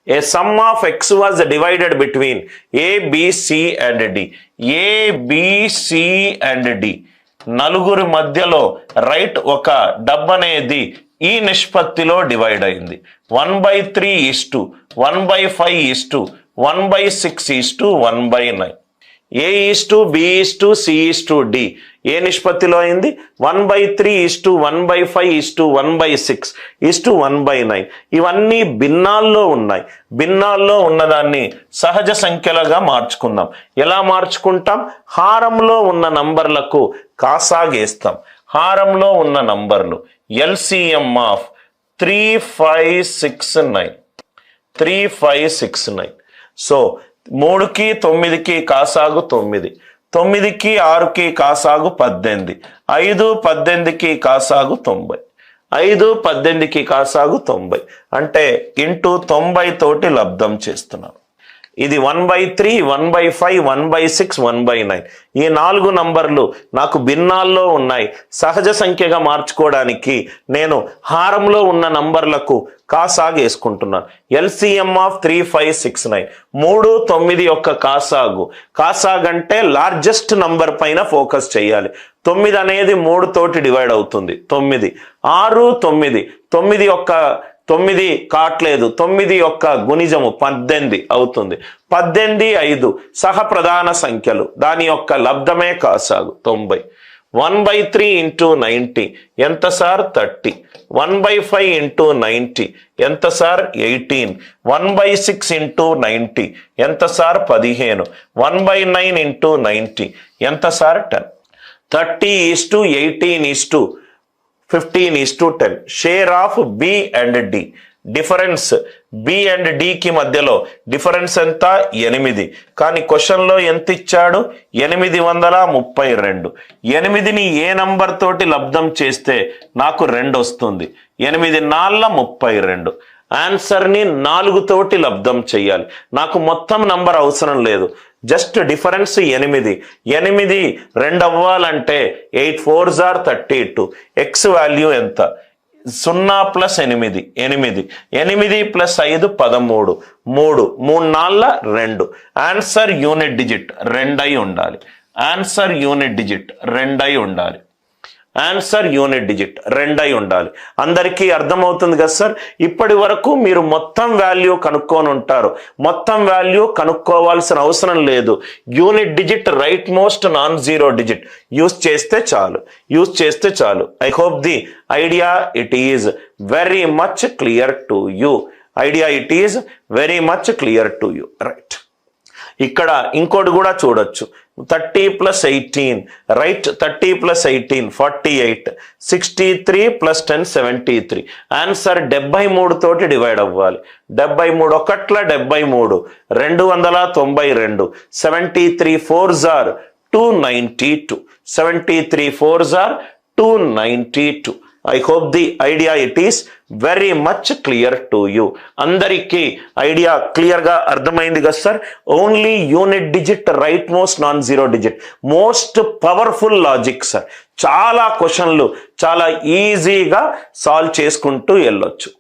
A sum of x was divided between A, B, C and D. A, B, C and D. నలుగురి మధ్యలో right ఒక డబ్బు అనేది ఈ నిష్పత్తిలో డివైడ్ అయింది. 1/3 1/5 1/6 1/9. A B C D ఏ నిష్పత్తిలో అయింది? 1/3 1/5 1/6 1/9. ఇవన్నీ భిన్నాల్లో ఉన్నాయి. భిన్నాల్లో ఉన్నదాన్ని సహజ సంఖ్యలుగా మార్చుకుందాం. ఎలా మార్చుకుంటాం? హారంలో ఉన్న నంబర్లకు కాసాగేస్తాం. హారంలో ఉన్న నంబర్లు LCM ఆఫ్ 3 5 6 9 3 5 6 9. సో 3కి 9కి కాసాగు 9, 9కి 6కి కాసాగు 18, 5 18కి కాసాగు 90, 5 18కి కాసాగు 90. అంటే ఇంటూ 90 తోటి లబ్ధం చేస్తున్నాను. ఇది 1/3 1/5 1/6 1/9. ఈ 4 నంబర్లు నాకు భిన్నాల్లో ఉన్నాయి. సహజ సంఖ్యగా మార్చుకోవడానికి నేను హారంలో ఉన్న నంబర్లకు కాసాగు వేసుకుంటున్నాను. LCM of 3 5 6 9. 3 9 యొక్క కాసాగు. కాసాగు అంటే లార్జెస్ట్ నంబర్ పైన ఫోకస్ చేయాలి. 9 అనేది 3 తోటి డివైడ్ అవుతుంది. 9 6 9 9 యొక్క 9 కాట్లేదు. 9 యొక్క గుణిజము 18 అవుతుంది. 18 5 సహ ప్రధాన సంఖ్యలు, దాని యొక్క లబ్ధమే కాసాగు 90. 1/3 ఇంటూ 90 ఎంత సార్? 30. 1/5 ఇంటూ 90 ఎంత సార్? 18. 1/6 ఇంటూ 90 ఎంత సార్? 15. 1/9 ఇంటూ 90 ఎంత sir? 10. 30:18 15:10. Share of B and D. Difference B and D కి మధ్యలో డిఫరెన్స్ ఎంత? 8. కానీ క్వశ్చన్లో ఎంత ఇచ్చాడు? 832. 8ని ఏ నంబర్ తోటి లబ్ధం చేస్తే నాకు 2 వస్తుంది? 8 4 32. ఆన్సర్ని 4 తోటి లబ్ధం చేయాలి. నాకు మొత్తం నంబర్ అవసరం లేదు, జస్ట్ డిఫరెన్స్ 8. 8 2 అవ్వాలంటే 8 4s are 32. ఎక్స్ వాల్యూ ఎంత? 0 + 8 8. 8 + 5 13. 3 3 4 2. ఆన్సర్ యూనిట్ డిజిట్ 2 అయి ఉండాలి. ఆన్సర్ యూనిట్ డిజిట్ 2 అయి ఉండాలి. ఆన్సర్ యూనిట్ డిజిట్ 2 అయి ఉండాలి. అందరికీ అర్థమవుతుంది కదా సార్? ఇప్పటి వరకు మీరు మొత్తం వాల్యూ కనుక్కొని ఉంటారు. మొత్తం వాల్యూ కనుక్కోవాల్సిన అవసరం లేదు. Unit digit right most non zero digit use చేస్తే చాలు. I hope the idea it is very much clear to you. Right. ఇక్కడ ఇంకోటి కూడా చూడొచ్చు. 30 + 18 రైట్. 30 + 18 48. 63 + 10 73. ఆన్సర్ 73 తోటి డివైడ్ అవ్వాలి. 73 ఒకట్ల 73 292. 73 4s are 292. 73 4s are 292. I hope the idea it is very much clear to you. అందరికీ ఐడియా క్లియర్ గా అర్థమైంది కదా sir? Only unit digit right most non zero digit most powerful logic sir. చాలా క్వశ్చన్లు చాలా ఈజీగా సాల్వ్ చేసుకుంటూ వెళ్ళొచ్చు.